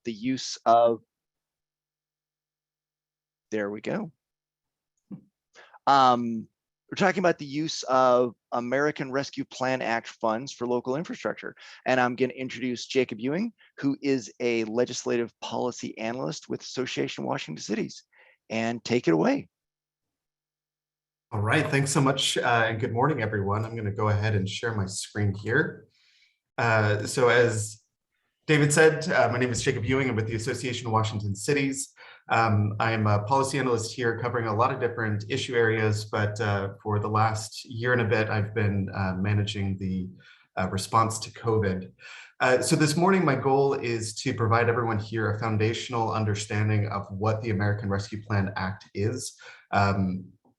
the use of, there we go. We're talking about the use of American Rescue Plan Act funds for local infrastructure. And I'm going to introduce Jacob Ewing, who is a legislative policy analyst with Association of Washington Cities. And take it away. All right, thanks so much, and good morning, everyone. I'm going to go ahead and share my screen here. So as David said, my name is Jacob Ewing. I'm with the Association of Washington Cities. I'm a policy analyst here covering a lot of different issue areas, but for the last year and a bit, I've been managing the response to COVID. So this morning, my goal is to provide everyone here a foundational understanding of what the American Rescue Plan Act is.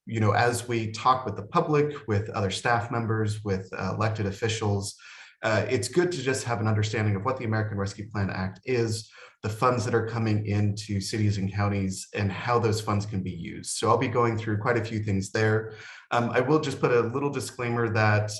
You know, as we talk with the public, with other staff members, with elected officials, it's good to just have an understanding of what the American Rescue Plan Act is, the funds that are coming into cities and counties, and how those funds can be used. So I'll be going through quite a few things there. I will just put a little disclaimer that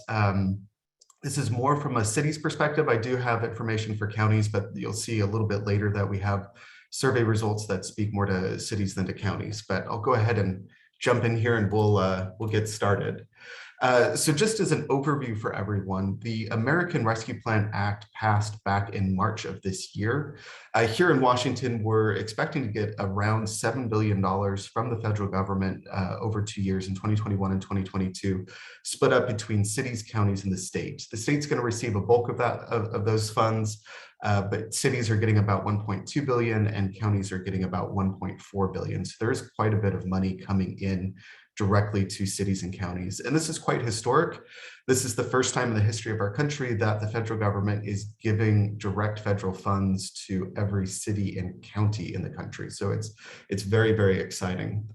this is more from a city's perspective. I do have information for counties, but you'll see a little bit later that we have survey results that speak more to cities than to counties. But I'll go ahead and jump in here and we'll get started. So just as an overview for everyone, the American Rescue Plan Act passed back in March of this year. Here in Washington, we're expecting to get around $7 billion from the federal government over 2 years in 2021 and 2022, split up between cities, counties, and the state. The state's going to receive a bulk of that of those funds, but cities are getting about 1.2 billion and counties are getting about 1.4 billion. So there's quite a bit of money coming in directly to cities and counties. And this is quite historic. This is the first time in the history of our country that the federal government is giving direct federal funds to every city and county in the country. So it's very, very exciting.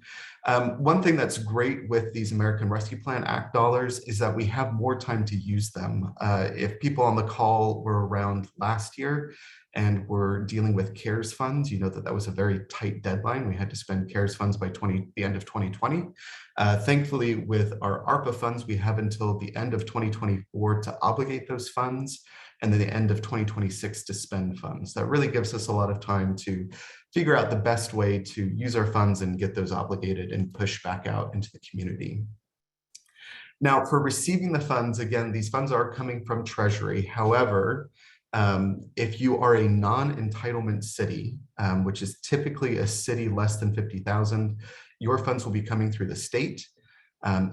One thing that's great with these American Rescue Plan Act dollars is that we have more time to use them. If people on the call were around last year and we're dealing with CARES funds, you know that was a very tight deadline. We had to spend CARES funds by the end of 2020. Thankfully, with our ARPA funds, we have until the end of 2024 to obligate those funds, and then the end of 2026 to spend funds. That really gives us a lot of time to figure out the best way to use our funds and get those obligated and push back out into the community. Now, for receiving the funds, again, these funds are coming from Treasury. However, if you are a non-entitlement city, which is typically a city less than 50,000, your funds will be coming through the state.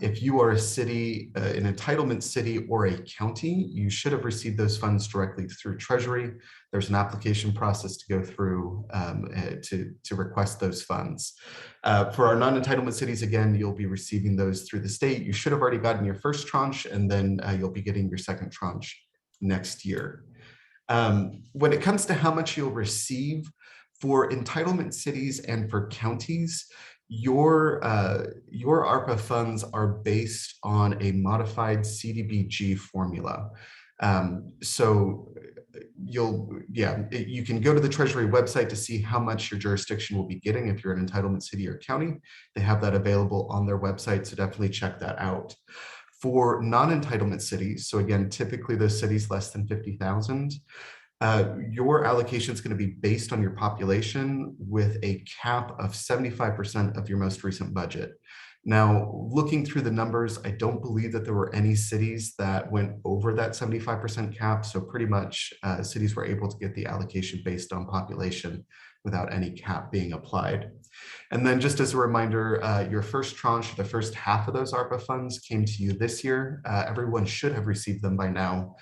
If you are a city, an entitlement city or a county, you should have received those funds directly through Treasury. There's an application process to go through to request those funds. For our non-entitlement cities, again, you'll be receiving those through the state. You should have already gotten your first tranche, and then you'll be getting your second tranche next year. When it comes to how much you'll receive for entitlement cities and for counties, your ARPA funds are based on a modified CDBG formula. So you can go to the Treasury website to see how much your jurisdiction will be getting if you're an entitlement city or county. They have that available on their website, so definitely check that out. For non-entitlement cities, so again, typically those cities less than 50,000, your allocation is going to be based on your population with a cap of 75% of your most recent budget. Now, looking through the numbers, I don't believe that there were any cities that went over that 75% cap. So pretty much cities were able to get the allocation based on population without any cap being applied. And then just as a reminder, your first tranche, the first half of those ARPA funds came to you this year. Everyone should have received them by now,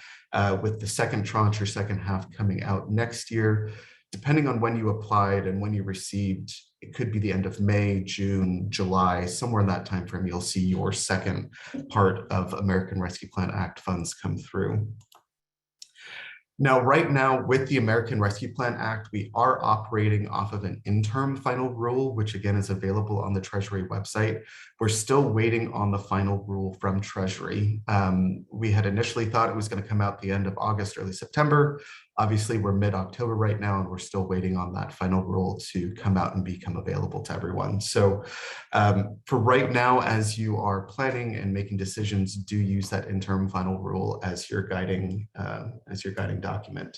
with the second tranche or second half coming out next year. Depending on when you applied and when you received, it could be the end of May, June, July, somewhere in that time frame, you'll see your second part of American Rescue Plan Act funds come through. Now, right now, with the American Rescue Plan Act, we are operating off of an interim final rule, which again is available on the Treasury website. We're still waiting on the final rule from Treasury. We had initially thought it was going to come out the end of August, early September. Obviously, we're mid-October right now, and we're still waiting on that final rule to come out and become available to everyone. So for right now, as you are planning and making decisions, do use that interim final rule as your guiding document.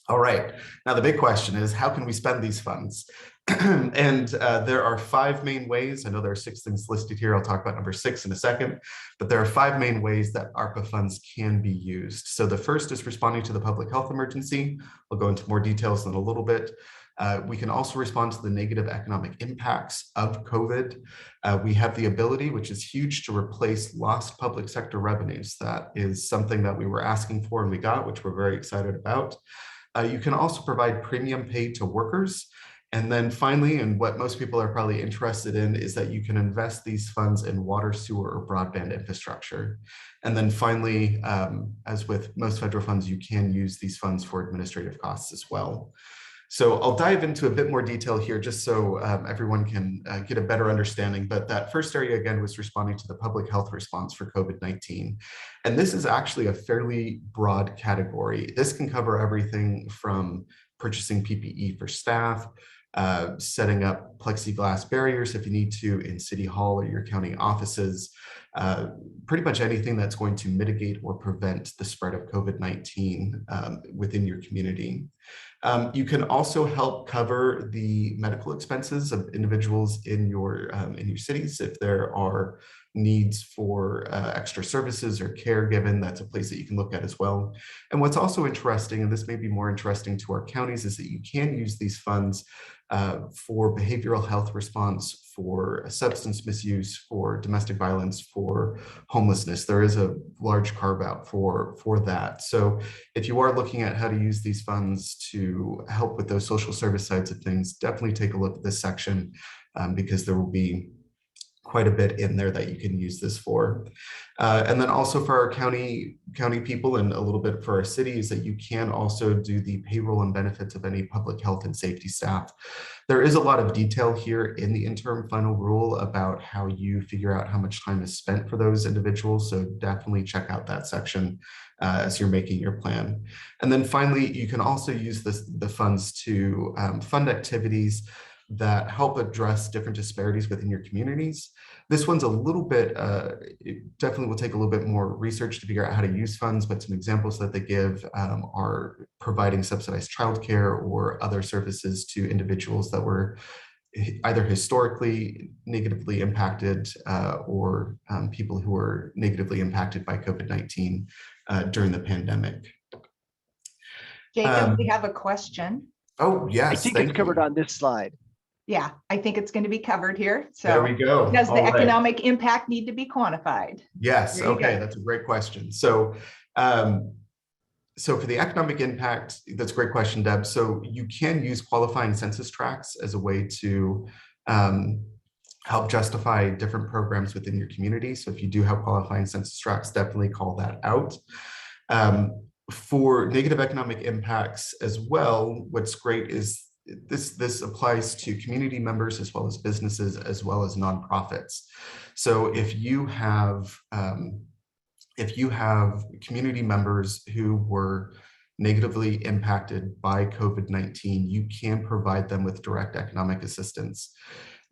All right. Now, the big question is, how can we spend these funds? And there are 5 main ways. I know there are 6 things listed here. I'll talk about number 6 in a second, but there are 5 main ways that ARPA funds can be used. So the first is responding to the public health emergency. I'll go into more details in a little bit. We can also respond to the negative economic impacts of COVID. We have the ability, which is huge, to replace lost public sector revenues. That is something that we were asking for and we got, which we're very excited about. You can also provide premium pay to workers. And then finally, and what most people are probably interested in, is that you can invest these funds in water, sewer, or broadband infrastructure. And then finally, as with most federal funds, you can use these funds for administrative costs as well. So I'll dive into a bit more detail here just so everyone can get a better understanding. But that first area, again, was responding to the public health response for COVID-19. And this is actually a fairly broad category. This can cover everything from purchasing PPE for staff, setting up plexiglass barriers if you need to in City Hall or your county offices, pretty much anything that's going to mitigate or prevent the spread of COVID-19 within your community. You can also help cover the medical expenses of individuals in your cities. If there are needs for extra services or care given, that's a place that you can look at as well. And what's also interesting, and this may be more interesting to our counties, is that you can use these funds for behavioral health response, for substance misuse, for domestic violence, for homelessness. There is a large carve out for that. So if you are looking at how to use these funds to help with those social service sides of things, definitely take a look at this section because there will be quite a bit in there that you can use this for. And then also for our county people and a little bit for our cities, that you can also do the payroll and benefits of any public health and safety staff. There is a lot of detail here in the interim final rule about how you figure out how much time is spent for those individuals. So definitely check out that section as you're making your plan. And then finally, you can also use the funds to fund activities that help address different disparities within your communities. This one's a little bit, it definitely will take a little bit more research to figure out how to use funds, but some examples that they give are providing subsidized childcare or other services to individuals that were either historically negatively impacted or people who were negatively impacted by COVID-19 during the pandemic. Jacob, we have a question. Oh, yes. I think it's covered on this slide. Yeah, I think it's going to be covered here. So there we go. Does the economic impact need to be quantified? Yes. Okay. That's a great question. So, so for the economic impact, that's a great question, Deb. So you can use qualifying census tracts as a way to help justify different programs within your community. So if you do have qualifying census tracts, definitely call that out. For negative economic impacts as well, what's great is this applies to community members as well as businesses as well as nonprofits. So if you have community members who were negatively impacted by COVID-19, you can provide them with direct economic assistance.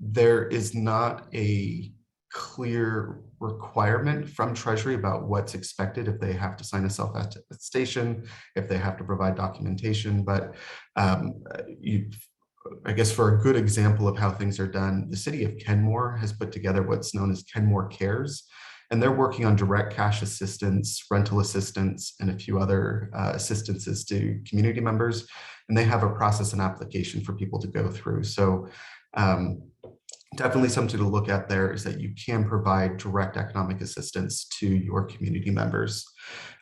There is not a clear requirement from Treasury about what's expected if they have to sign a self-attestation, if they have to provide documentation, but I guess for a good example of how things are done, the city of Kenmore has put together what's known as Kenmore Cares, and they're working on direct cash assistance, rental assistance, and a few other assistances to community members, and they have a process and application for people to go through. So definitely something to look at there is that you can provide direct economic assistance to your community members.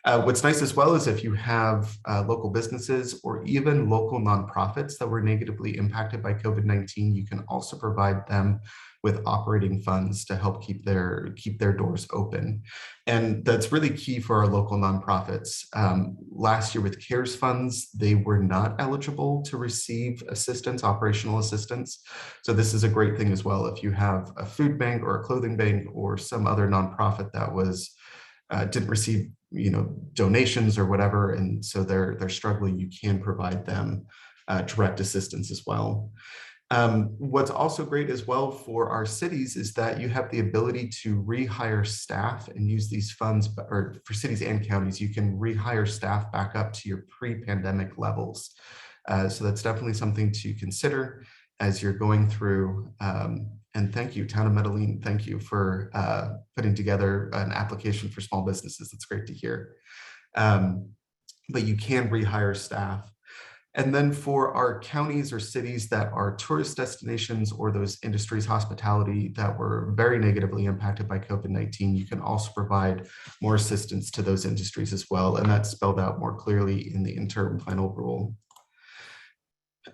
What's nice as well is if you have local businesses or even local nonprofits that were negatively impacted by COVID-19, you can also provide them with operating funds to help keep their doors open. And that's really key for our local nonprofits. Last year with CARES funds, they were not eligible to receive assistance, operational assistance. So this is a great thing as well. If you have a food bank or a clothing bank or some other nonprofit that was didn't receive donations or whatever, and so they're struggling, you can provide them direct assistance as well. What's also great as well for our cities is that you have the ability to rehire staff and use these funds, or for cities and counties, you can rehire staff back up to your pre-pandemic levels. So that's definitely something to consider as you're going through. And thank you, Town of Medellin. Thank you for putting together an application for small businesses. That's great to hear. But you can rehire staff. And then for our counties or cities that are tourist destinations or those industries, hospitality, that were very negatively impacted by COVID-19, you can also provide more assistance to those industries as well. And that's spelled out more clearly in the interim final rule.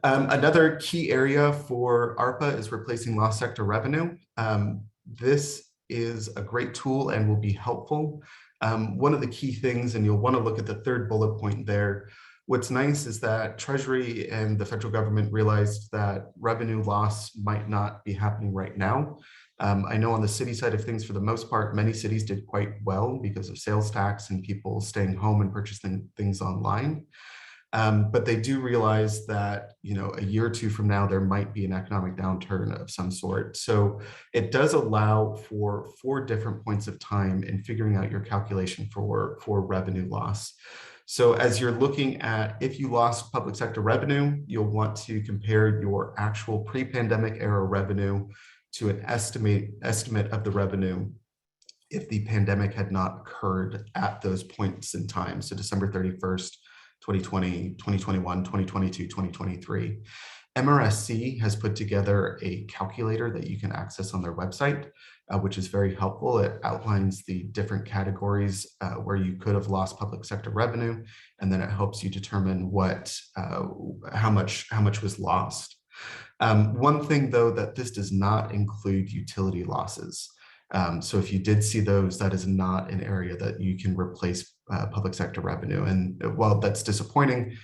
Another key area for ARPA is replacing lost sector revenue. This is a great tool and will be helpful. One of the key things, and you'll want to look at the third bullet point there, what's nice is that Treasury and the federal government realized that revenue loss might not be happening right now. I know on the city side of things, for the most part, many cities did quite well because of sales tax and people staying home and purchasing things online. But they do realize that, a year or two from now, there might be an economic downturn of some sort. So it does allow for 4 different points of time in figuring out your calculation for revenue loss. So as you're looking at, if you lost public sector revenue, you'll want to compare your actual pre-pandemic era revenue to an estimate of the revenue if the pandemic had not occurred at those points in time. So December 31st, 2020, 2021, 2022, 2023. MRSC has put together a calculator that you can access on their website, which is very helpful. It outlines the different categories where you could have lost public sector revenue, and then it helps you determine how much was lost. One thing, though, that this does not include utility losses. So if you did see those, that is not an area that you can replace public sector revenue. And while that's disappointing,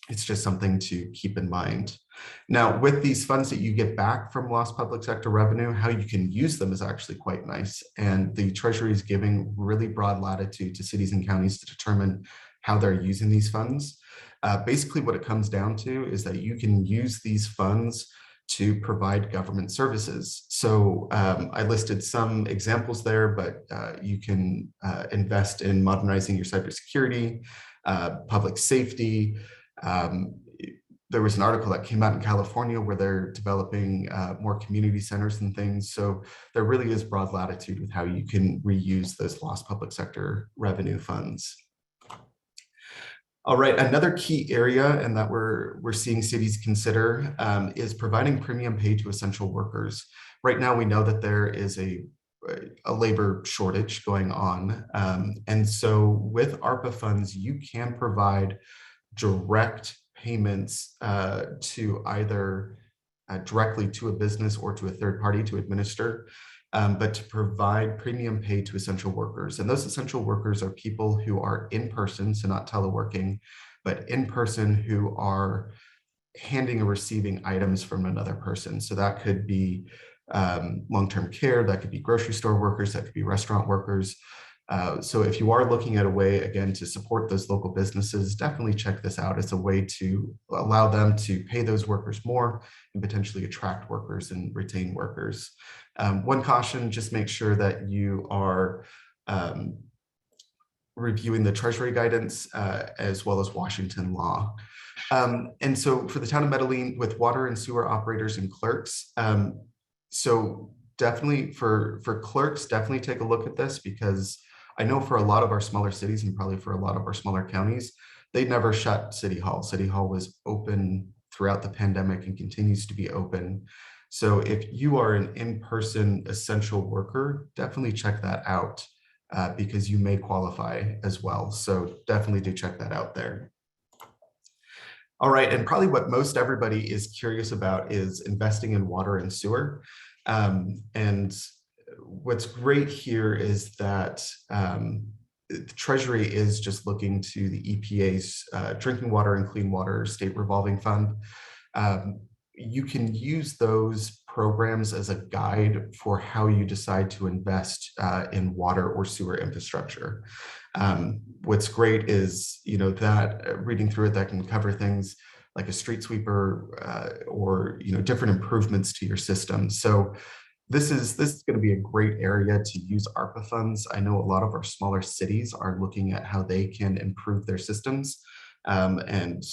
it's just something to keep in mind. Now, with these funds that you get back from lost public sector revenue, how you can use them is actually quite nice. And the Treasury is giving really broad latitude to cities and counties to determine how they're using these funds. Basically, what it comes down to is that you can use these funds to provide government services. So I listed some examples there, but you can invest in modernizing your cybersecurity, public safety. There was an article that came out in California where they're developing more community centers and things. So there really is broad latitude with how you can reuse those lost public sector revenue funds. All right, another key area, and that we're seeing cities consider, is providing premium pay to essential workers. Right now, we know that there is a labor shortage going on. And so with ARPA funds, you can provide direct payments to either directly to a business or to a third party to administer, but to provide premium pay to essential workers. And those essential workers are people who are in person, so not teleworking, but in person, who are handing or receiving items from another person. So that could be long-term care, that could be grocery store workers, that could be restaurant workers. So if you are looking at a way, again, to support those local businesses, definitely check this out. It's a way to allow them to pay those workers more and potentially attract workers and retain workers. One caution, just make sure that you are reviewing the Treasury guidance as well as Washington law. And so for the town of Medellin, with water and sewer operators and clerks, so definitely for clerks, definitely take a look at this, because I know for a lot of our smaller cities and probably for a lot of our smaller counties, they never shut City Hall. City Hall was open throughout the pandemic and continues to be open. So if you are an in-person essential worker, definitely check that out because you may qualify as well. So definitely do check that out there. All right, and probably what most everybody is curious about is investing in water and sewer. And what's great here is that the Treasury is just looking to the EPA's Drinking Water and Clean Water State Revolving Fund. You can use those programs as a guide for how you decide to invest in water or sewer infrastructure. What's great is, that reading through it, that can cover things like a street sweeper or different improvements to your system. So this is going to be a great area to use ARPA funds. I know a lot of our smaller cities are looking at how they can improve their systems and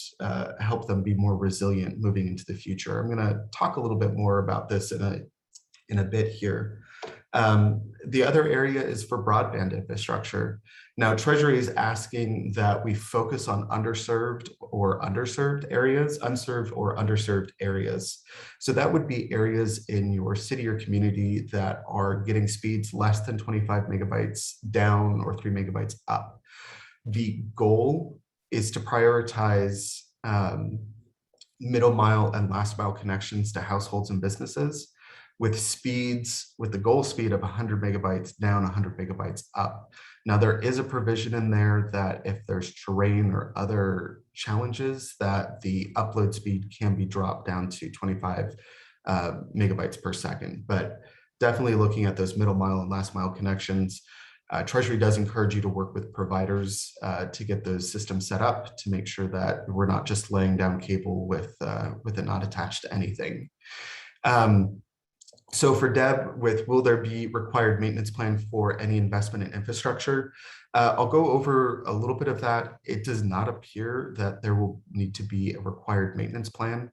help them be more resilient moving into the future. I'm going to talk a little bit more about this in a bit here. The other area is for broadband infrastructure. Now, Treasury is asking that we focus on unserved or underserved areas. So that would be areas in your city or community that are getting speeds less than 25 megabytes down or 3 megabytes up. The goal is to prioritize middle mile and last mile connections to households and businesses with the goal speed of 100 megabytes down, 100 megabytes up. Now, there is a provision in there that if there's terrain or other challenges, that the upload speed can be dropped down to 25 megabytes per second. But definitely looking at those middle mile and last mile connections, Treasury does encourage you to work with providers to get those systems set up to make sure that we're not just laying down cable with it not attached to anything. So for Deb, will there be required maintenance plan for any investment in infrastructure? I'll go over a little bit of that. It does not appear that there will need to be a required maintenance plan.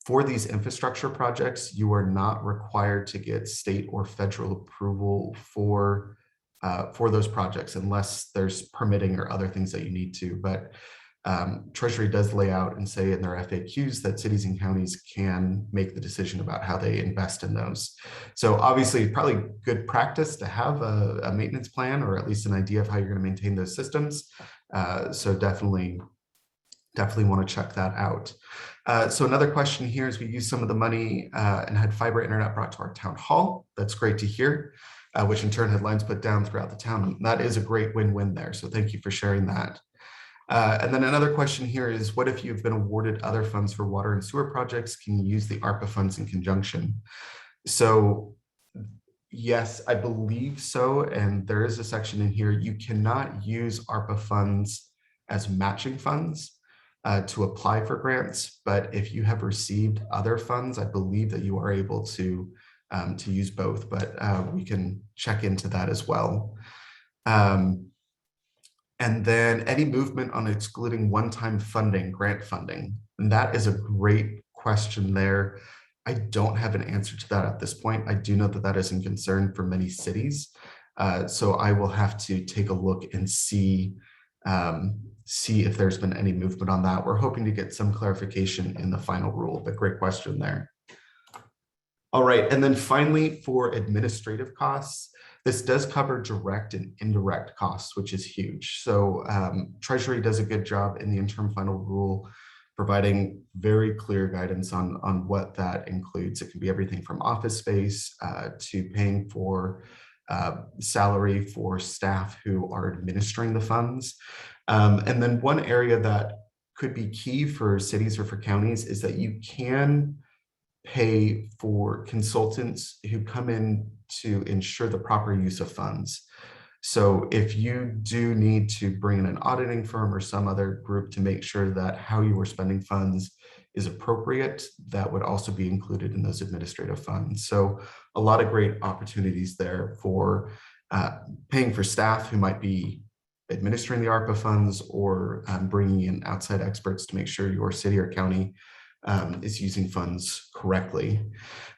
For these infrastructure projects, you are not required to get state or federal approval for those projects unless there's permitting or other things that you need to. But Treasury does lay out and say in their FAQs that cities and counties can make the decision about how they invest in those. So obviously, probably good practice to have a maintenance plan or at least an idea of how you're going to maintain those systems. So definitely want to check that out. So another question here is we used some of the money and had fiber internet brought to our town hall. That's great to hear, which in turn had lines put down throughout the town. That is a great win-win there. So thank you for sharing that. And then another question here is, what if you've been awarded other funds for water and sewer projects? Can you use the ARPA funds in conjunction? So yes, I believe so. And there is a section in here. You cannot use ARPA funds as matching funds to apply for grants. But if you have received other funds, I believe that you are able to use both, but we can check into that as well. And then any movement on excluding one-time funding, grant funding. And that is a great question there. I don't have an answer to that at this point. I do know that that is a concern for many cities. So I will have to take a look and see if there's been any movement on that. We're hoping to get some clarification in the final rule, but great question there. All right, and then finally for administrative costs, this does cover direct and indirect costs, which is huge. So Treasury does a good job in the interim final rule, providing very clear guidance on what that includes. It can be everything from office space to paying for salary for staff who are administering the funds. And then one area that could be key for cities or for counties is that you can pay for consultants who come in to ensure the proper use of funds. So if you do need to bring in an auditing firm or some other group to make sure that how you are spending funds is appropriate, that would also be included in those administrative funds. So a lot of great opportunities there for paying for staff who might be administering the ARPA funds or bringing in outside experts to make sure your city or county is using funds correctly.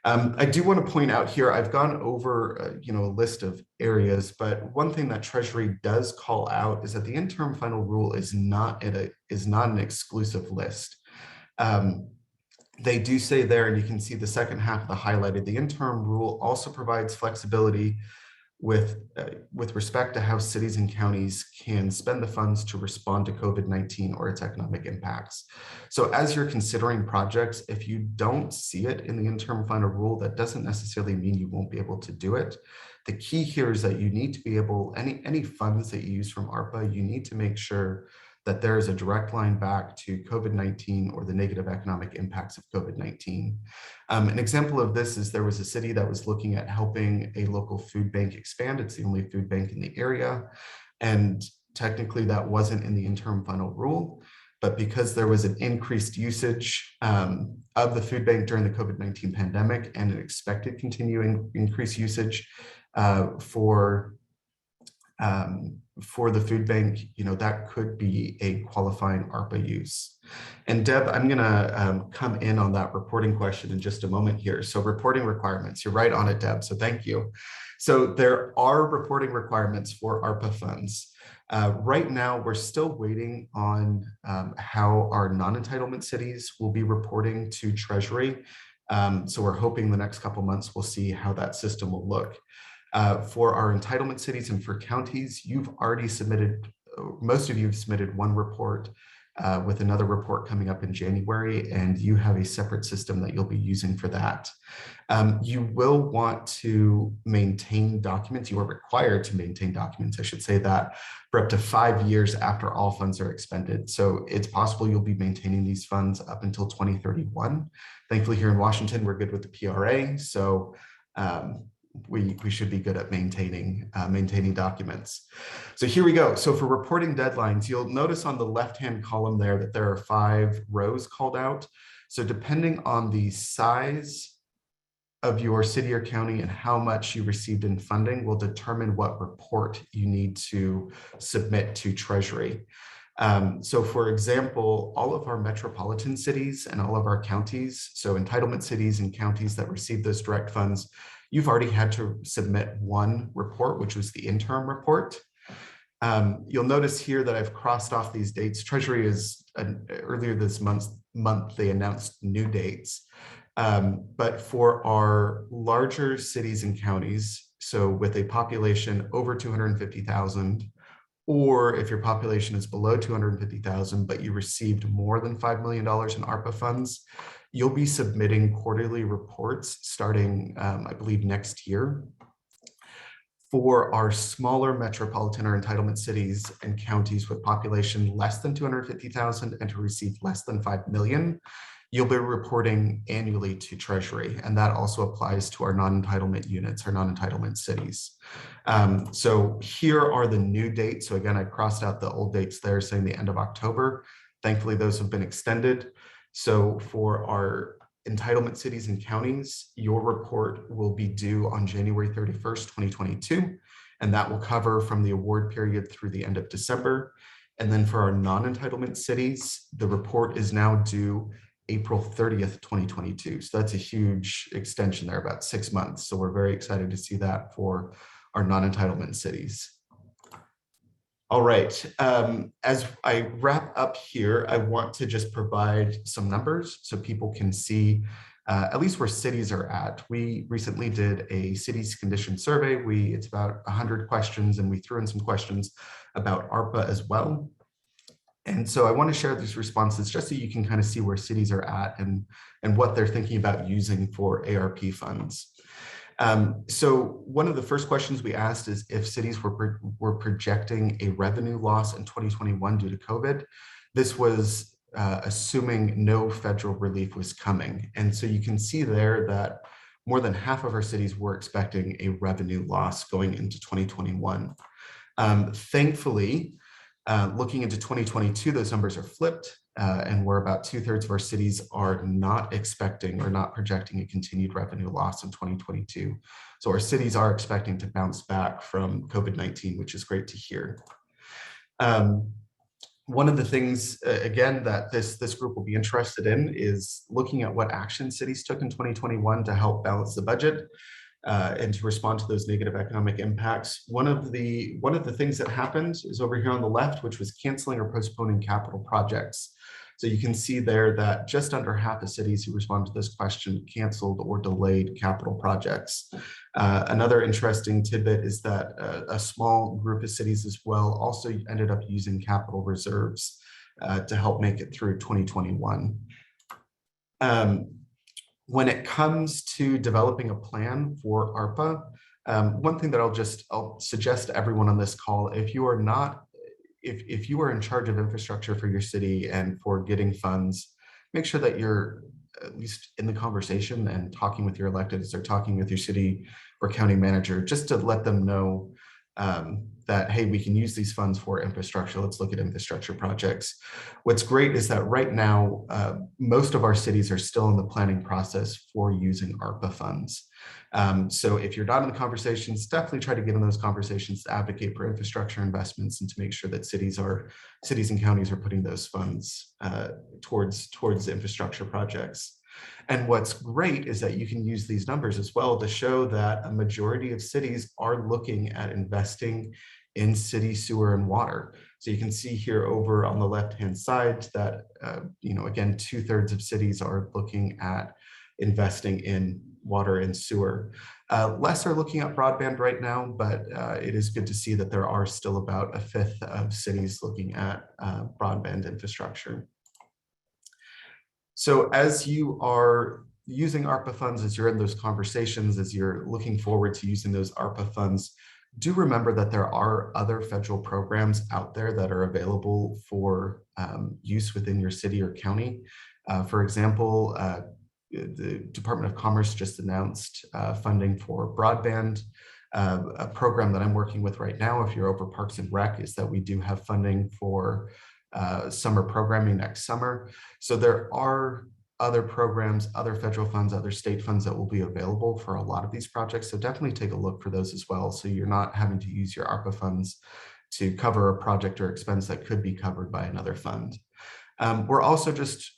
I do want to point out here, I've gone over a list of areas, but one thing that Treasury does call out is that the interim final rule is not an exclusive list. They do say there, and you can see the second half of the highlighted, the interim rule also provides flexibility with respect to how cities and counties can spend the funds to respond to COVID-19 or its economic impacts. So as you're considering projects, if you don't see it in the interim final rule, that doesn't necessarily mean you won't be able to do it. The key here is that you need to be able, any funds that you use from ARPA, you need to make sure that there is a direct line back to COVID-19 or the negative economic impacts of COVID-19. An example of this is there was a city that was looking at helping a local food bank expand. It's the only food bank in the area. And technically that wasn't in the interim final rule, but because there was an increased usage of the food bank during the COVID-19 pandemic and an expected continuing increased usage for the food bank, that could be a qualifying ARPA use. And Deb, I'm gonna come in on that reporting question in just a moment here. So reporting requirements, you're right on it, Deb, so thank you. So there are reporting requirements for ARPA funds. Right now, we're still waiting on how our non-entitlement cities will be reporting to Treasury. So we're hoping the next couple months we'll see how that system will look. For our entitlement cities and for counties, you've already submitted, most of you have submitted one report with another report coming up in January, and you have a separate system that you'll be using for that. You will want to maintain documents. You are required to maintain documents, I should say that, for up to 5 years after all funds are expended. So it's possible you'll be maintaining these funds up until 2031. Thankfully, here in Washington, we're good with the PRA. So we should be good at maintaining documents. So here we go. So for reporting deadlines, you'll notice on the left-hand column there that there are 5 rows called out. So depending on the size of your city or county and how much you received in funding will determine what report you need to submit to Treasury. So for example, all of our metropolitan cities and all of our counties, so entitlement cities and counties that receive those direct funds, you've already had to submit one report, which was the interim report. You'll notice here that I've crossed off these dates. Treasury is earlier this month, they announced new dates. But for our larger cities and counties, so with a population over 250,000, or if your population is below 250,000, but you received more than $5 million in ARPA funds, you'll be submitting quarterly reports starting, I believe, next year. For our smaller metropolitan or entitlement cities and counties with population less than 250,000 and to receive less than 5 million, you'll be reporting annually to Treasury. And that also applies to our non-entitlement units, our non-entitlement cities. So here are the new dates. So again, I crossed out the old dates there saying the end of October. Thankfully, those have been extended. So for our entitlement cities and counties, your report will be due on January 31st, 2022. And that will cover from the award period through the end of December. And then for our non-entitlement cities, the report is now due April 30th, 2022. So that's a huge extension there, about 6 months. So we're very excited to see that for our non-entitlement cities. All right, as I wrap up here, I want to just provide some numbers so people can see at least where cities are at. We recently did a cities condition survey. It's about 100 questions, and we threw in some questions about ARPA as well. And so I want to share these responses just so you can kind of see where cities are at and what they're thinking about using for ARP funds. So one of the first questions we asked is if cities were projecting a revenue loss in 2021 due to COVID. This was assuming no federal relief was coming. And so you can see there that more than half of our cities were expecting a revenue loss going into 2021. Thankfully, looking into 2022, those numbers are flipped, and where about 2/3 of our cities are not expecting or not projecting a continued revenue loss in 2022. So our cities are expecting to bounce back from COVID-19, which is great to hear. One of the things, again, that this group will be interested in is looking at what action cities took in 2021 to help balance the budget. And to respond to those negative economic impacts. One of the things that happened is over here on the left, which was canceling or postponing capital projects. So you can see there that just under half of cities who responded to this question canceled or delayed capital projects. Another interesting tidbit is that a small group of cities as well also ended up using capital reserves to help make it through 2021. When it comes to developing a plan for ARPA, one thing that I'll suggest to everyone on this call, if you are in charge of infrastructure for your city and for getting funds, make sure that you're at least in the conversation and talking with your electeds or talking with your city or county manager, just to let them know that, hey, we can use these funds for infrastructure. Let's look at infrastructure projects. What's great is that right now, most of our cities are still in the planning process for using ARPA funds. So if you're not in the conversations, definitely try to get in those conversations to advocate for infrastructure investments and to make sure that cities and counties are putting those funds towards infrastructure projects. And what's great is that you can use these numbers as well to show that a majority of cities are looking at investing in city sewer and water. So you can see here over on the left-hand side that, again, 2/3 of cities are looking at investing in water and sewer. Less are looking at broadband right now, but it is good to see that there are still about 1/5 of cities looking at broadband infrastructure. So as you are using ARPA funds, as you're in those conversations, as you're looking forward to using those ARPA funds, do remember that there are other federal programs out there that are available for use within your city or county. For example, the Department of Commerce just announced funding for broadband. A program that I'm working with right now, if you're over Parks and Rec, is that we do have funding for summer programming next summer. So there are other programs, other federal funds, other state funds that will be available for a lot of these projects. So definitely take a look for those as well. So you're not having to use your ARPA funds to cover a project or expense that could be covered by another fund. We're also just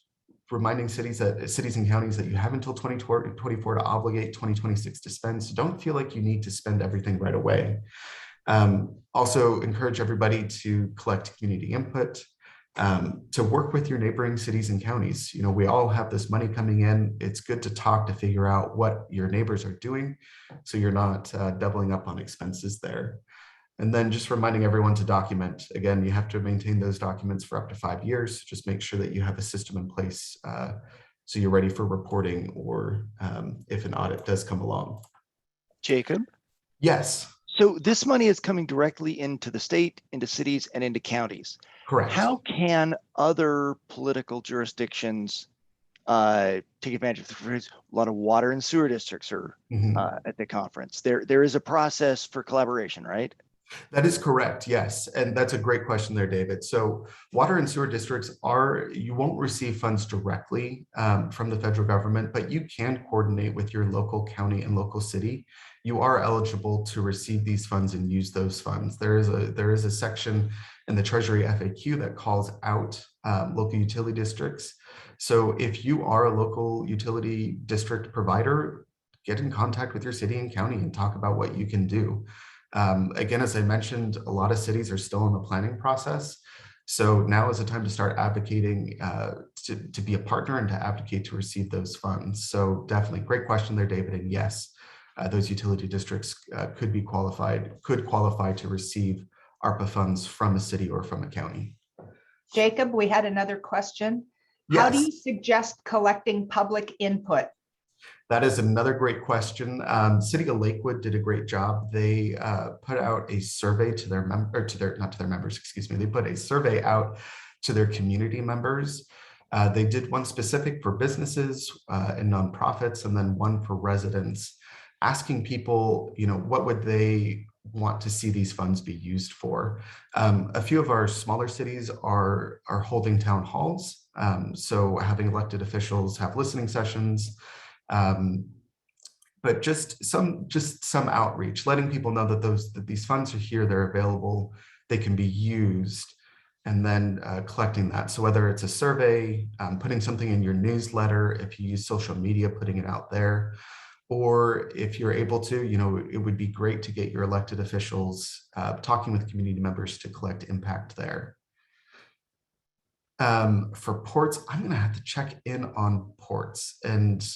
reminding cities and counties that you have until 2024 to obligate, 2026 to spend. So don't feel like you need to spend everything right away. Also encourage everybody to collect community input, to work with your neighboring cities and counties. We all have this money coming in. It's good to talk to figure out what your neighbors are doing, so you're not doubling up on expenses there. And then just reminding everyone to document. Again, you have to maintain those documents for up to 5 years. Just make sure that you have a system in place so you're ready for reporting, or if an audit does come along. Jacob? Yes. So this money is coming directly into the state, into cities, and into counties. Correct. How can other political jurisdictions take advantage of a lot of water and sewer districts are at the conference? There is a process for collaboration, right? That is correct, yes. And that's a great question there, David. So water and sewer districts you won't receive funds directly from the federal government, but you can coordinate with your local county and local city. You are eligible to receive these funds and use those funds. There is a section in the Treasury FAQ that calls out local utility districts. So if you are a local utility district provider, get in contact with your city and county and talk about what you can do. Again, as I mentioned, a lot of cities are still in the planning process. So now is the time to start advocating to be a partner and to advocate to receive those funds. So definitely great question there, David. And yes, those utility districts could qualify to receive ARPA funds from a city or from a county. Jacob, we had another question. Yes. How do you suggest collecting public input? That is another great question. City of Lakewood did a great job. They put out a survey to their They put a survey out to their community members. They did one specific for businesses and nonprofits, and then one for residents, asking people, what would they want to see these funds be used for. A few of our smaller cities are holding town halls, so having elected officials have listening sessions. But just some outreach, letting people know that these funds are here, they're available, they can be used, and then collecting that. So whether it's a survey, putting something in your newsletter, if you use social media, putting it out there, or if you're able to, it would be great to get your elected officials talking with community members to collect impact there. For ports, I'm going to have to check in on ports. And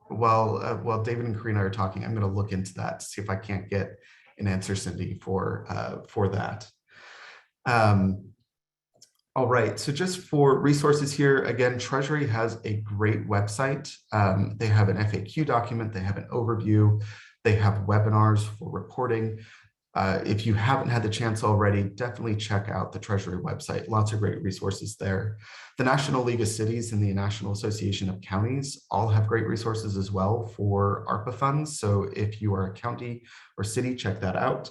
while David and Karina are talking, I'm going to look into that to see if I can't get an answer, Cindy, for that. All right, so just for resources here, again, Treasury has a great website. They have an FAQ document, they have an overview, they have webinars for reporting. If you haven't had the chance already, definitely check out the Treasury website. Lots of great resources there. The National League of Cities and the National Association of Counties all have great resources as well for ARPA funds. So if you are a county or city, check that out.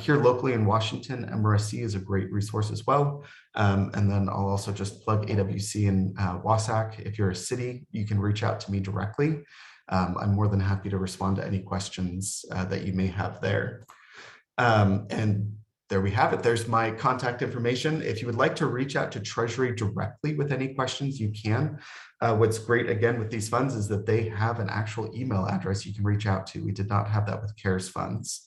Here locally in Washington, MRSC is a great resource as well. And then I'll also just plug AWC in Wasac. If you're a city, you can reach out to me directly. I'm more than happy to respond to any questions that you may have there. And there we have it. There's my contact information. If you would like to reach out to Treasury directly with any questions, you can. What's great, again, with these funds is that they have an actual email address you can reach out to. We did not have that with CARES funds.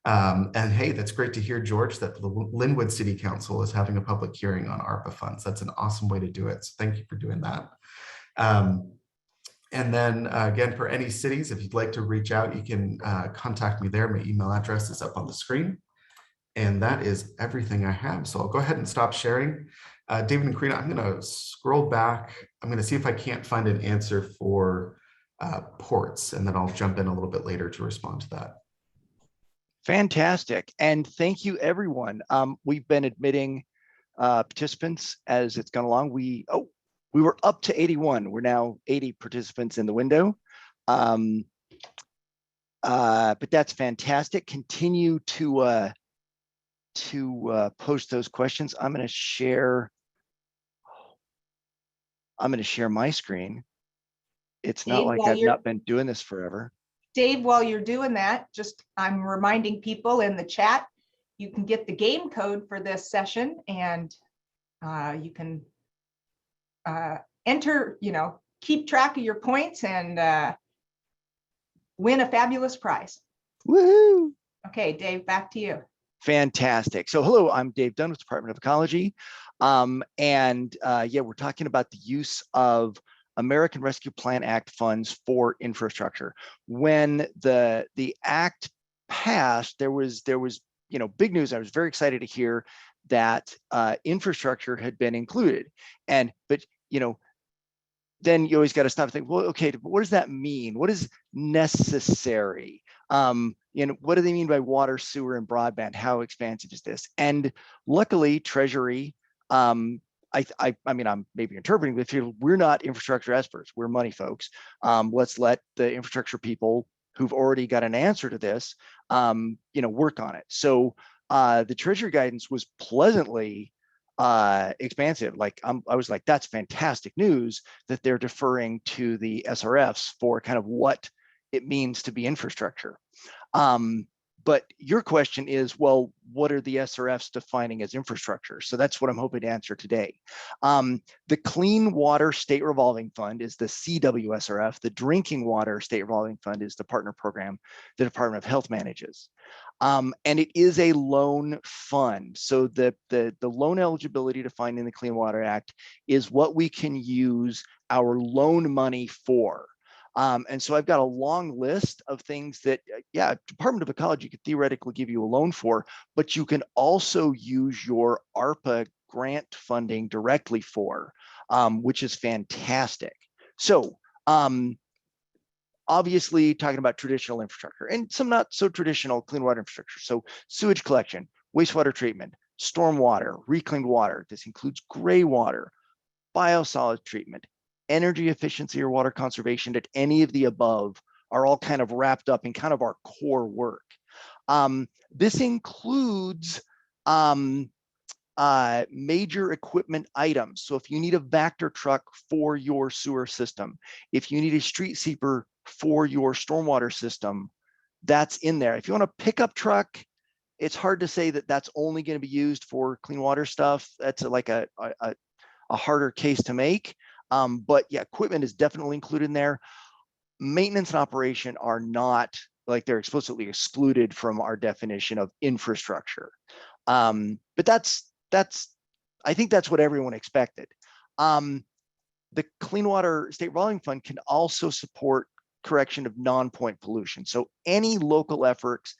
And hey, that's great to hear, George, that the Linwood City Council is having a public hearing on ARPA funds. That's an awesome way to do it. So thank you for doing that. And then again, for any cities, if you'd like to reach out, you can contact me there. My email address is up on the screen. And that is everything I have. So I'll go ahead and stop sharing. David and Karina, I'm going to scroll back. I'm going to see if I can't find an answer for ports, and then I'll jump in a little bit later to respond to that. Fantastic. And thank you, everyone. We've been admitting participants as it's gone along. We were up to 81. We're now 80 participants in the window. But that's fantastic. Continue to post those questions. I'm going to share my screen. It's not Dave, like I've not been doing this forever. Dave, while you're doing that, I'm reminding people in the chat, you can get the game code for this session, and you can enter, keep track of your points and win a fabulous prize. Woohoo! Okay, Dave, back to you. Fantastic. So hello, I'm Dave Dunn with the Department of Ecology. Yeah, we're talking about the use of American Rescue Plan Act funds for infrastructure. When the act passed, there was big news. I was very excited to hear that infrastructure had been included. But then you always got to stop and think, well, okay, but what does that mean? What is necessary? What do they mean by water, sewer, and broadband? How expansive is this? And luckily, Treasury, I mean, I'm maybe interpreting, but we're not infrastructure experts. We're money folks. Let's let the infrastructure people who've already got an answer to this, work on it. So the Treasury guidance was pleasantly expansive. I was like, that's fantastic news that they're deferring to the SRFs for kind of what it means to be infrastructure. But your question is, well, what are the SRFs defining as infrastructure? So that's what I'm hoping to answer today. The Clean Water State Revolving Fund is the CWSRF. The Drinking Water State Revolving Fund is the partner program the Department of Health manages. And it is a loan fund. So the loan eligibility defined in the Clean Water Act is what we can use our loan money for. And so I've got a long list of things that, Department of Ecology could theoretically give you a loan for, but you can also use your ARPA grant funding directly for, which is fantastic. So obviously talking about traditional infrastructure and some not so traditional clean water infrastructure. So sewage collection, wastewater treatment, stormwater, reclaimed water. This includes gray water, biosolids treatment, energy efficiency or water conservation, that any of the above are all kind of wrapped up in kind of our core work. This includes major equipment items. So if you need a Vector truck for your sewer system, if you need a street sweeper for your stormwater system, that's in there. If you want a pickup truck, it's hard to say that that's only going to be used for clean water stuff. That's like a harder case to make. But yeah, equipment is definitely included in there. Maintenance and operation are not, like, they're explicitly excluded from our definition of infrastructure. But I think that's what everyone expected. The Clean Water State Revolving Fund can also support correction of non-point pollution. So any local efforts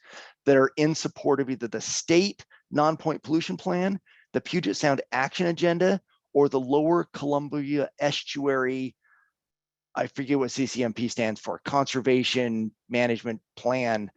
that are in support of either the state non-point pollution plan, the Puget Sound Action Agenda, or the Lower Columbia Estuary I forget what CCMP stands for, Conservation Management Plan.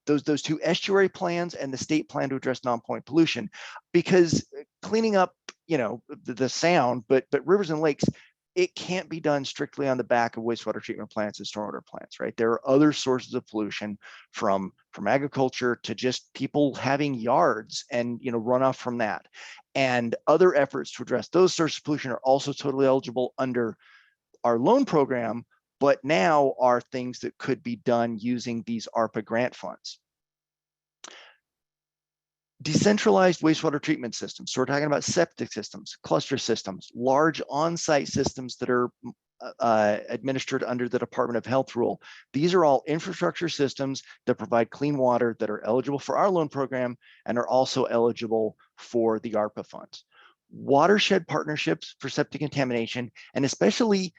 Those two estuary plans and the state plan to address non-point pollution, because cleaning up, the sound, but rivers and lakes, it can't be done strictly on the back of wastewater treatment plants and stormwater plants, right? There are other sources of pollution from agriculture to just people having yards and runoff from that. And other efforts to address those sources of pollution are also totally eligible under our loan program, but now are things that could be done using these ARPA grant funds. Decentralized wastewater treatment systems. So we're talking about septic systems, cluster systems, large on-site systems that are administered under the Department of Health rule. These are all infrastructure systems that provide clean water that are eligible for our loan program and are also eligible for the ARPA funds. Watershed partnerships for septic contamination, and especially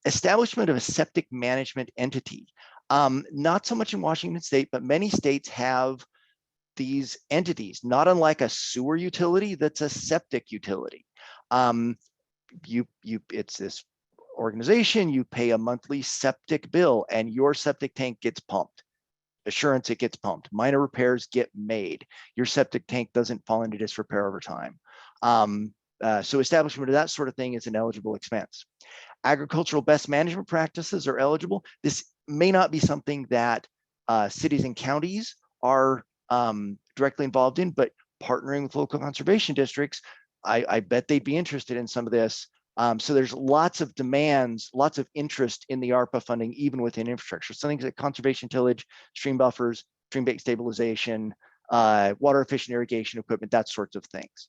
establishment of a septic management entity. Not so much in Washington State, but many states have these entities, not unlike a sewer utility that's a septic utility. It's this organization, you pay a monthly septic bill and your septic tank gets pumped. Assurance, it gets pumped. Minor repairs get made. Your septic tank doesn't fall into disrepair over time. So establishment of that sort of thing is an eligible expense. Agricultural best management practices are eligible. This may not be something that cities and counties are directly involved in, but partnering with local conservation districts, I bet they'd be interested in some of this. So there's lots of demands, lots of interest in the ARPA funding, even within infrastructure. So things like conservation tillage, stream buffers, stream bank stabilization, water efficient irrigation equipment, that sorts of things.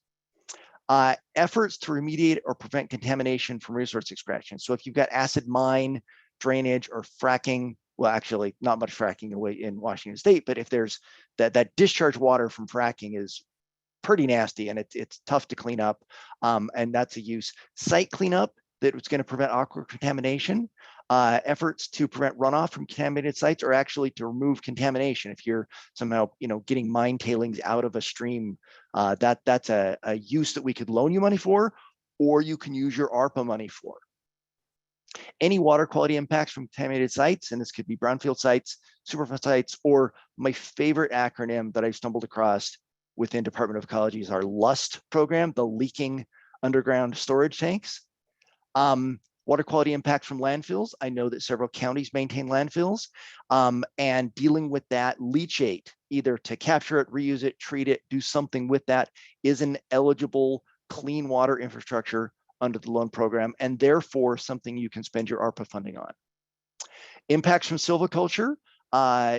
Efforts to remediate or prevent contamination from resource extraction. So if you've got acid mine, drainage, or fracking, well, actually not much fracking away in Washington State, but if there's that discharge water from fracking is pretty nasty and it's tough to clean up, and that's a use. Site cleanup that was going to prevent aquifer contamination. Efforts to prevent runoff from contaminated sites, or actually to remove contamination. If you're somehow getting mine tailings out of a stream, that's a use that we could loan you money for, or you can use your ARPA money for. Any water quality impacts from contaminated sites, and this could be brownfield sites, superfund sites, or my favorite acronym that I stumbled across within Department of Ecology is our LUST program, the leaking underground storage tanks. Water quality impacts from landfills. I know that several counties maintain landfills, and dealing with that leachate, either to capture it, reuse it, treat it, do something with that, is an eligible clean water infrastructure under the loan program, and therefore something you can spend your ARPA funding on. Impacts from silviculture.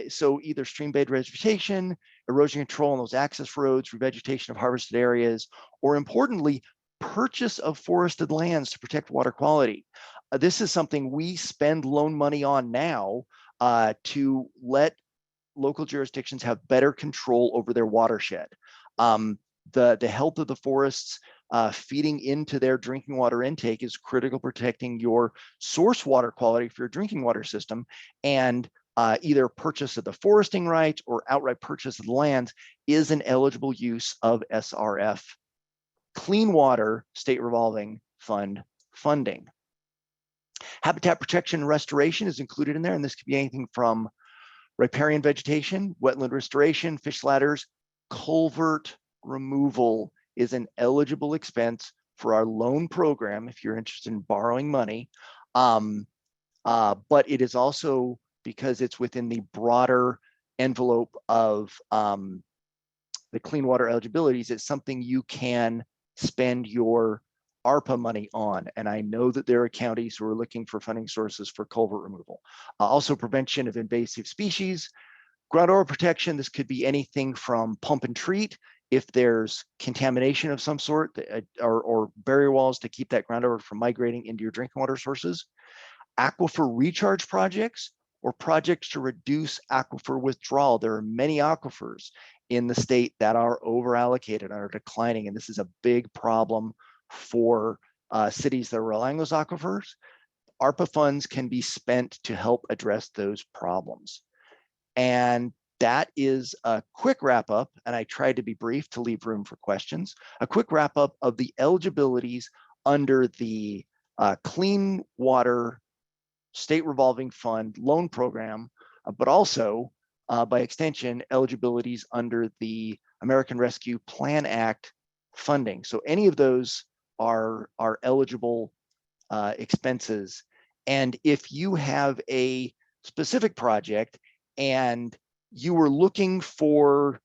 So either stream bed vegetation, erosion control on those access roads, revegetation of harvested areas, or importantly, purchase of forested lands to protect water quality. This is something we spend loan money on now to let local jurisdictions have better control over their watershed. The health of the forests feeding into their drinking water intake is critical, protecting your source water quality for your drinking water system, and either purchase of the foresting rights or outright purchase of the land is an eligible use of SRF Clean Water State Revolving Fund funding. Habitat protection and restoration is included in there, and this could be anything from riparian vegetation, wetland restoration, fish ladders. Culvert removal is an eligible expense for our loan program if you're interested in borrowing money. But it is also, because it's within the broader envelope of the clean water eligibilities, it's something you can spend your ARPA money on. And I know that there are counties who are looking for funding sources for culvert removal. Also prevention of invasive species, groundwater protection. This could be anything from pump and treat if there's contamination of some sort, or barrier walls to keep that groundwater from migrating into your drinking water sources. Aquifer recharge projects, or projects to reduce aquifer withdrawal. There are many aquifers in the state that are over allocated and are declining, and this is a big problem for cities that are relying on those aquifers. ARPA funds can be spent to help address those problems. And that is a quick wrap up, and I tried to be brief to leave room for questions. A quick wrap up of the eligibilities under the Clean Water state revolving fund loan program, but also by extension, eligibilities under the American Rescue Plan Act funding. So any of those are eligible expenses. And if you have a specific project and you were looking for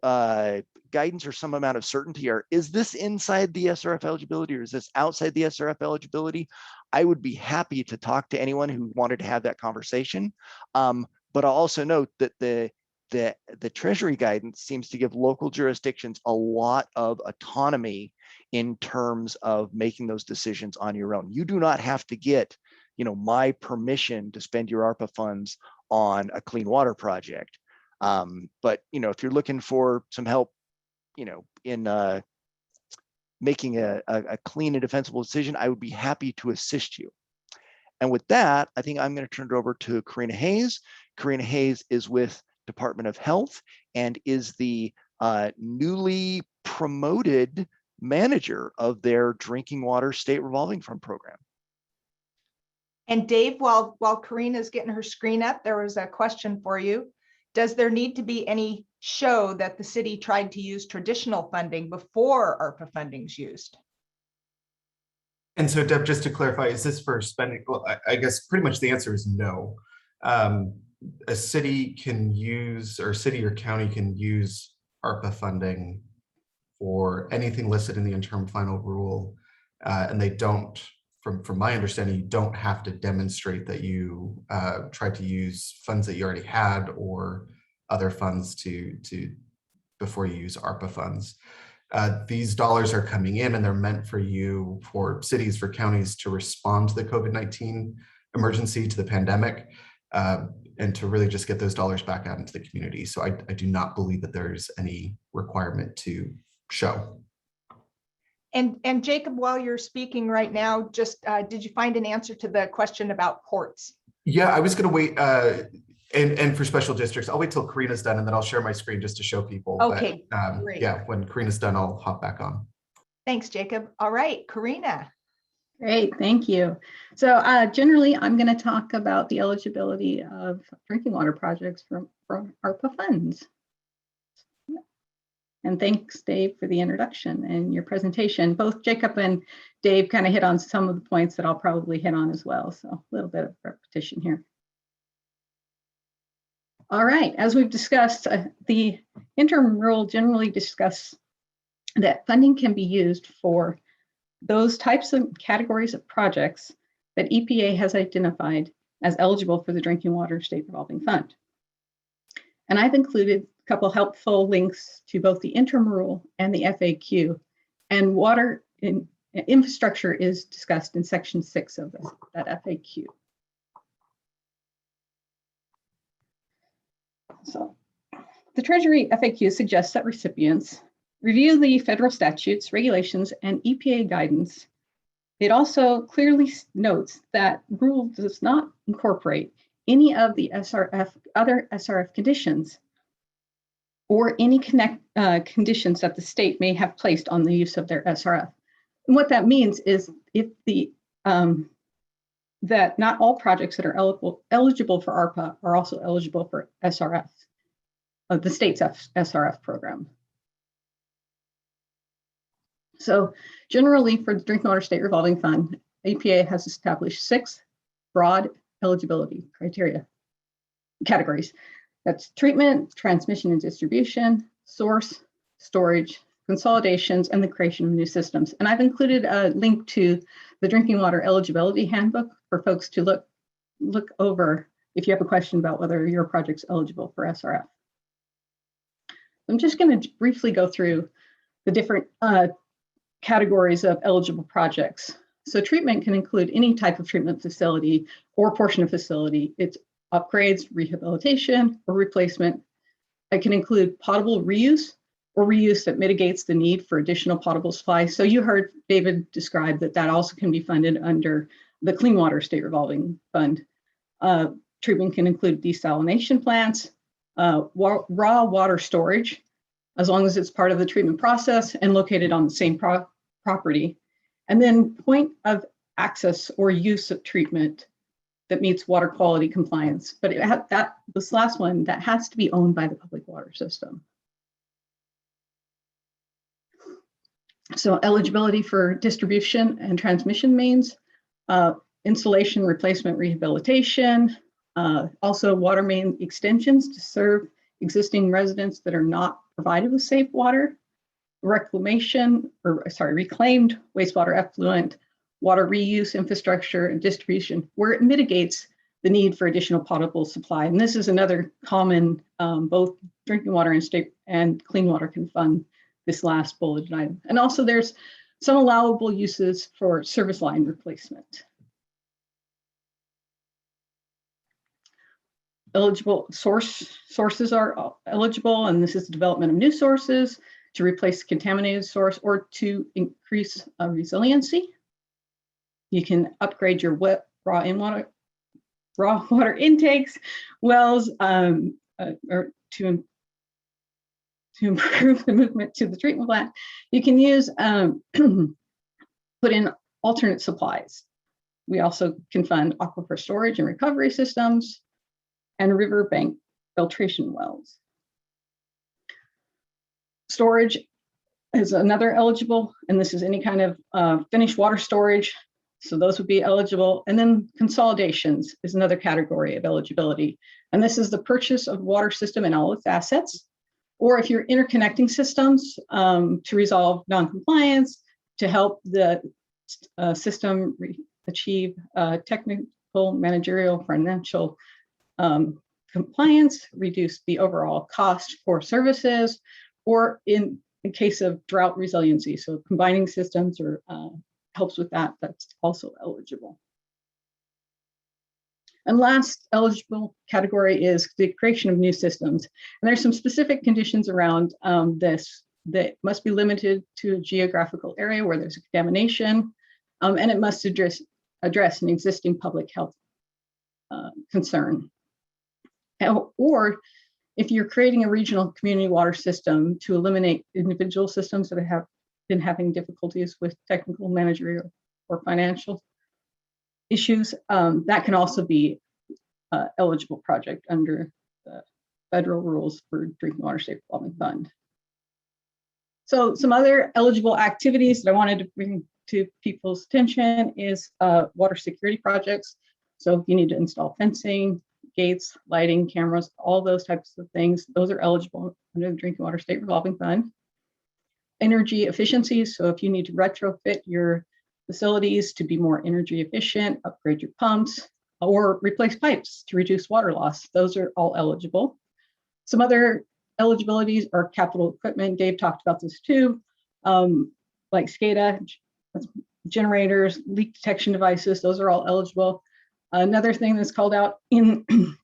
guidance or some amount of certainty, or is this inside the SRF eligibility or is this outside the SRF eligibility? I would be happy to talk to anyone who wanted to have that conversation. But I'll also note that the Treasury guidance seems to give local jurisdictions a lot of autonomy in terms of making those decisions on your own. You do not have to get, my permission to spend your ARPA funds on a clean water project. But if you're looking for some help, in making a clean and defensible decision, I would be happy to assist you. And with that, I think I'm going to turn it over to Karina Hayes. Karina Hayes is with Department of Health and is the newly promoted manager of their drinking water state revolving fund program. And Dave, while Karina's getting her screen up, there was a question for you. Does there need to be any show that the city tried to use traditional funding before ARPA funding's used? And so, Deb, just to clarify, is this for spending? Well, I guess pretty much the answer is no. A city can use, or city or county can use ARPA funding for anything listed in the interim final rule, and they don't. From my understanding, you don't have to demonstrate that you tried to use funds that you already had or other funds before you use ARPA funds. These dollars are coming in and they're meant for you, for cities, for counties to respond to the COVID-19 emergency, to the pandemic, and to really just get those dollars back out into the community. So I do not believe that there's any requirement to show. And Jacob, while you're speaking right now, just did you find an answer to the question about ports? Yeah, I was going to wait. And for special districts, I'll wait till Karina's done and then I'll share my screen just to show people. Okay, but, great. Yeah, when Karina's done, I'll hop back on. Thanks, Jacob. All right, Karina. Great, thank you. So generally, I'm going to talk about the eligibility of drinking water projects from ARPA funds. And thanks, Dave, for the introduction and your presentation. Both Jacob and Dave kind of hit on some of the points that I'll probably hit on as well. So a little bit of repetition here. All right, as we've discussed, the interim rule generally discuss that funding can be used for those types of categories of projects that EPA has identified as eligible for the Drinking Water State Revolving Fund. And I've included a couple helpful links to both the interim rule and the FAQ. And water infrastructure is discussed in section 6 of that FAQ. So the Treasury FAQ suggests that recipients review the federal statutes, regulations, and EPA guidance. It also clearly notes that rule does not incorporate any of the other SRF conditions or any conditions that the state may have placed on the use of their SRF. And what that means is if that not all projects that are eligible for ARPA are also eligible for SRF, the state's SRF program. So generally for the Drinking Water State Revolving Fund, EPA has established 6 broad eligibility categories. That's treatment, transmission and distribution, source, storage, consolidations, and the creation of new systems. And I've included a link to the Drinking Water Eligibility Handbook for folks to look over if you have a question about whether your project's eligible for SRF. I'm just going to briefly go through the different categories of eligible projects. So treatment can include any type of treatment facility or portion of facility. It's upgrades, rehabilitation, or replacement. It can include potable reuse or reuse that mitigates the need for additional potable supply. So you heard David describe that also can be funded under the Clean Water State Revolving Fund. Treatment can include desalination plants, raw water storage, as long as it's part of the treatment process and located on the same property. And then point of access or use of treatment that meets water quality compliance. But this last one, that has to be owned by the public water system. So eligibility for distribution and transmission mains, installation, replacement, rehabilitation, also water main extensions to serve existing residents that are not provided with safe water, reclaimed wastewater effluent, water reuse infrastructure and distribution, where it mitigates the need for additional potable supply. And this is another common, both drinking water and state and clean water can fund this last bulleted item. And also there's some allowable uses for service line replacement. Eligible sources are eligible, and this is the development of new sources to replace contaminated source or to increase resiliency. You can upgrade your raw water intakes, wells, or to improve the movement to the treatment plant. You can use put in alternate supplies. We also can fund aquifer storage and recovery systems and riverbank filtration wells. Storage is another eligible, and this is any kind of finished water storage. So those would be eligible. And then consolidations is another category of eligibility. And this is the purchase of water system and all its assets, or if you're interconnecting systems to resolve non-compliance, to help the system achieve technical, managerial, financial compliance, reduce the overall cost for services, or in case of drought resiliency. So combining systems or helps with that, that's also eligible. And last eligible category is the creation of new systems. And there's some specific conditions around this that must be limited to a geographical area where there's a contamination, and it must address an existing public health concern. Or if you're creating a regional community water system to eliminate individual systems that have been having difficulties with technical, managerial, or financial issues, that can also be an eligible project under the federal rules for Drinking Water State Revolving Fund. So some other eligible activities that I wanted to bring to people's attention is water security projects. So if you need to install fencing, gates, lighting, cameras, all those types of things, those are eligible under the Drinking Water State Revolving Fund. Energy efficiency, so if you need to retrofit your facilities to be more energy efficient, upgrade your pumps, or replace pipes to reduce water loss, those are all eligible. Some other eligibilities are capital equipment. Dave talked about this too, like SCADA, generators, leak detection devices, those are all eligible. Another thing that's called out in the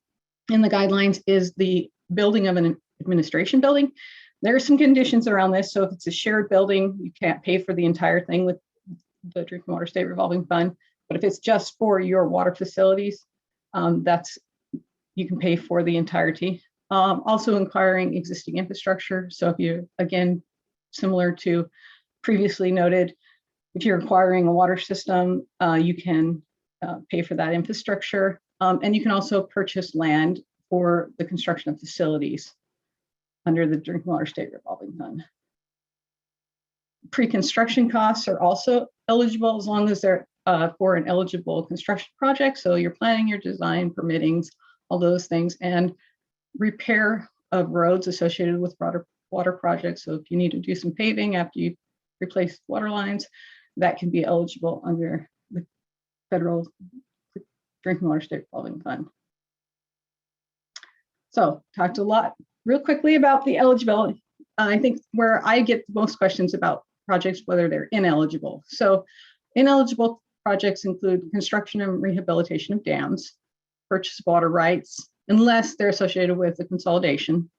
guidelines is the building of an administration building. There are some conditions around this. So if it's a shared building, you can't pay for the entire thing with the Drinking Water State Revolving Fund. But if it's just for your water facilities, you can pay for the entirety. Also inquiring existing infrastructure. So if you, again, similar to previously noted, if you're acquiring a water system, you can pay for that infrastructure. And you can also purchase land for the construction of facilities under the Drinking Water State Revolving Fund. Pre-construction costs are also eligible as long as they're for an eligible construction project. So you're planning your design, permittings, all those things, and repair of roads associated with water projects. So if you need to do some paving after you replace water lines, that can be eligible under the federal Drinking Water State Revolving Fund. So talked a lot real quickly about the eligibility. I think where I get most questions about projects, whether they're ineligible. So ineligible projects include construction and rehabilitation of dams, purchase of water rights, unless they're associated with the consolidation,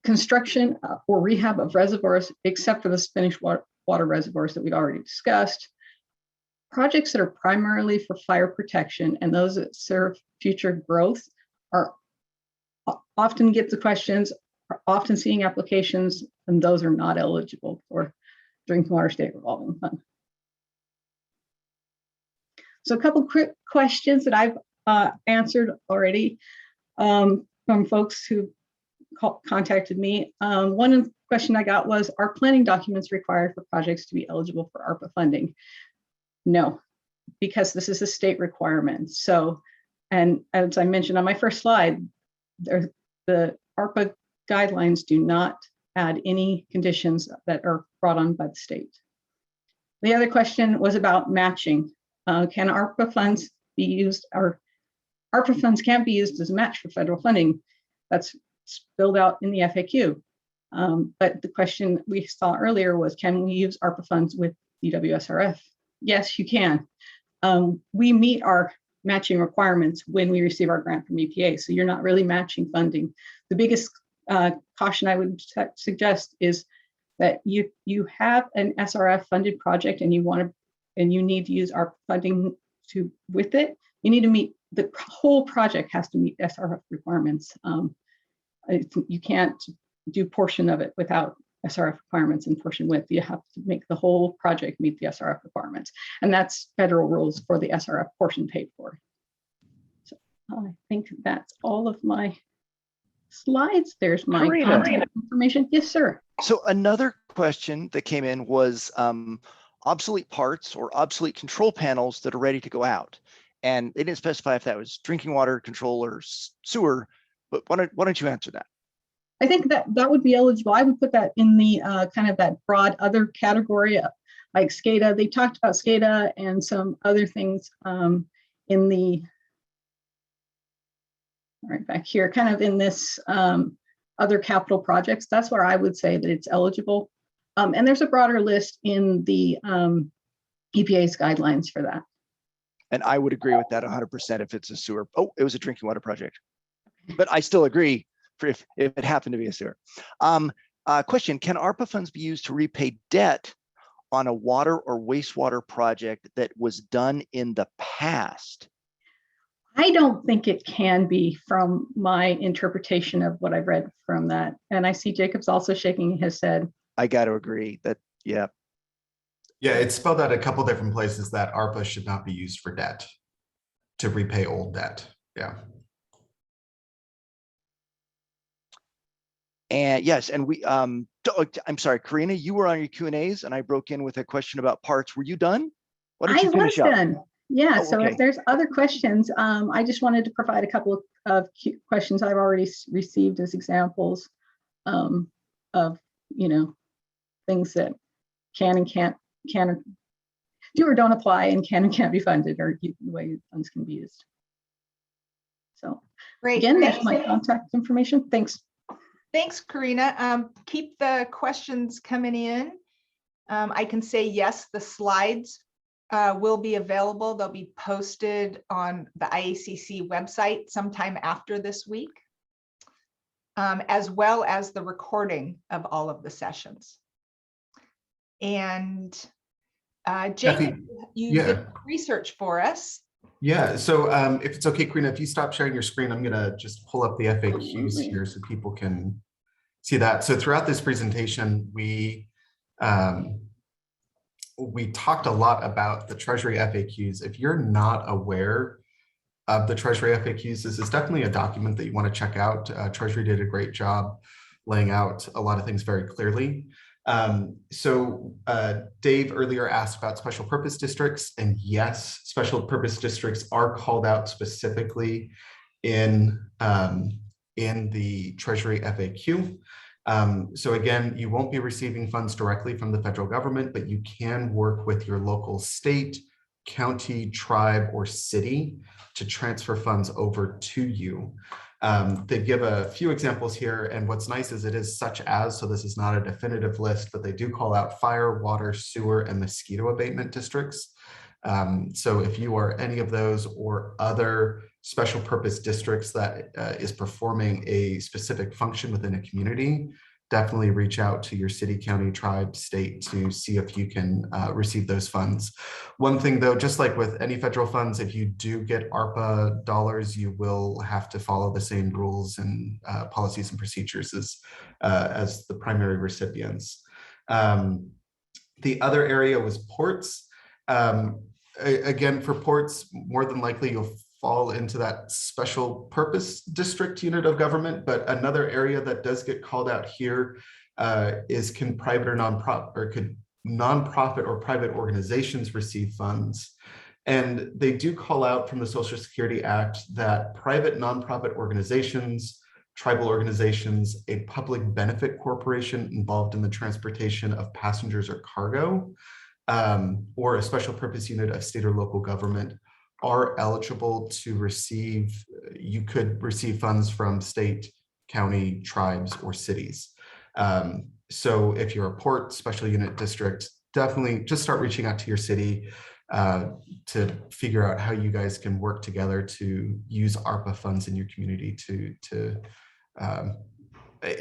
construction or rehab of reservoirs, except for the finished water reservoirs that we've already discussed, projects that are primarily for fire protection and those that serve future growth are often get the questions, are often seeing applications, and those are not eligible for Drinking Water State Revolving Fund. So a couple quick questions that I've answered already from folks who contacted me. One question I got was, are planning documents required for projects to be eligible for ARPA funding? No, because this is a state requirement. So, and as I mentioned on my first slide, the ARPA guidelines do not add any conditions that are brought on by the state. The other question was about matching. Can ARPA funds be used, or ARPA funds can't be used as a match for federal funding? That's spelled out in the FAQ. But the question we saw earlier was, can we use ARPA funds with DWSRF? Yes, you can. We meet our matching requirements when we receive our grant from EPA, so you're not really matching funding. The biggest caution I would suggest is that you have an SRF funded project and you need to use our funding with it. You need to meet, the whole project has to meet SRF requirements. You can't do portion of it without SRF requirements and portion with. You have to make the whole project meet the SRF requirements, and that's federal rules for the SRF portion paid for. So I think that's all of my slides. There's my contact information. Yes, sir. So another question that came in was obsolete parts or obsolete control panels that are ready to go out. And they didn't specify if that was drinking water, control, or sewer, but why don't you answer that? I think that would be eligible. I would put that in the kind of that broad other category, like SCADA. They talked about SCADA and some other things in the, right back here, kind of in this other capital projects. That's where I would say that it's eligible. And there's a broader list in the EPA's guidelines for that. And I would agree with that 100% if it's a sewer. Oh, it was a drinking water project. But I still agree for if it happened to be a sewer. Question, can ARPA funds be used to repay debt on a water or wastewater project that was done in the past? I don't think it can be, from my interpretation of what I've read from that. And I see Jacob's also shaking his head. I got to agree that, yeah. Yeah, it's spelled out a couple different places that ARPA should not be used for debt, to repay old debt. Yeah. And yes, and we, I'm sorry, Karina, you were on your Q&As and I broke in with a question about parts. Were you done? Why don't you finish up? Done. Yeah, Oh, so okay. if there's other questions, I just wanted to provide a couple of questions I've already received as examples of, things that can do or don't apply and can and can't be funded, or the way funds can be used. So Great. Again, that's my contact information. Thanks. Thanks, Karina. Keep the questions coming in. I can say yes, the slides will be available. They'll be posted on the IACC website sometime after this week, as well as the recording of all of the sessions. And Jacob, you did research for us. Yeah, so if it's okay, Karina, if you stop sharing your screen, I'm gonna just pull up the FAQs here so people can see that. So throughout this presentation, we talked a lot about the Treasury FAQs. If you're not aware of the Treasury FAQs, this is definitely a document that you want to check out. Treasury did a great job laying out a lot of things very clearly. So Dave earlier asked about special purpose districts, and yes, special purpose districts are called out specifically in the Treasury FAQ. So again, you won't be receiving funds directly from the federal government, but you can work with your local state, county, tribe, or city to transfer funds over to you. They give a few examples here, and what's nice is it is such as, so this is not a definitive list, but they do call out fire, water, sewer, and mosquito abatement districts. So if you are any of those or other special purpose districts that is performing a specific function within a community, definitely reach out to your city, county, tribe, state to see if you can receive those funds. One thing though, just like with any federal funds, if you do get ARPA dollars, you will have to follow the same rules and policies and procedures as the primary recipients. The other area was ports. again, for ports, more than likely you'll fall into that special purpose district unit of government. But another area that does get called out here is can private or nonprofit, or could nonprofit or private organizations receive funds? And they do call out from the Social Security Act that private nonprofit organizations, tribal organizations, a public benefit corporation involved in the transportation of passengers or cargo, or a special purpose unit of state or local government are eligible to receive, you could receive funds from state, county, tribes, or cities. So if you're a port, special unit district, definitely just start reaching out to your city to figure out how you guys can work together to use ARPA funds in your community to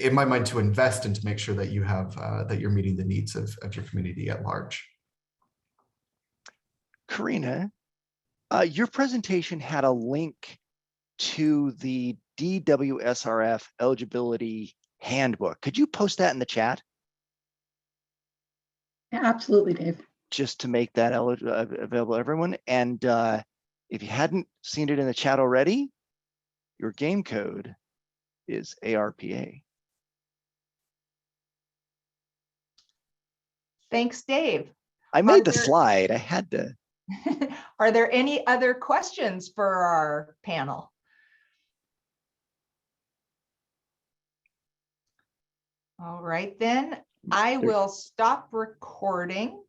in my mind, to invest and to make sure that you have that you're meeting the needs of your community at large. Karina, your presentation had a link to the DWSRF eligibility handbook. Could you post that in the chat? Yeah, absolutely, Dave. Just to make that available to everyone. And if you hadn't seen it in the chat already, your game code is ARPA. Thanks, Dave. I made the slide. I had to. Are there any other questions for our panel? All right, then I will stop recording.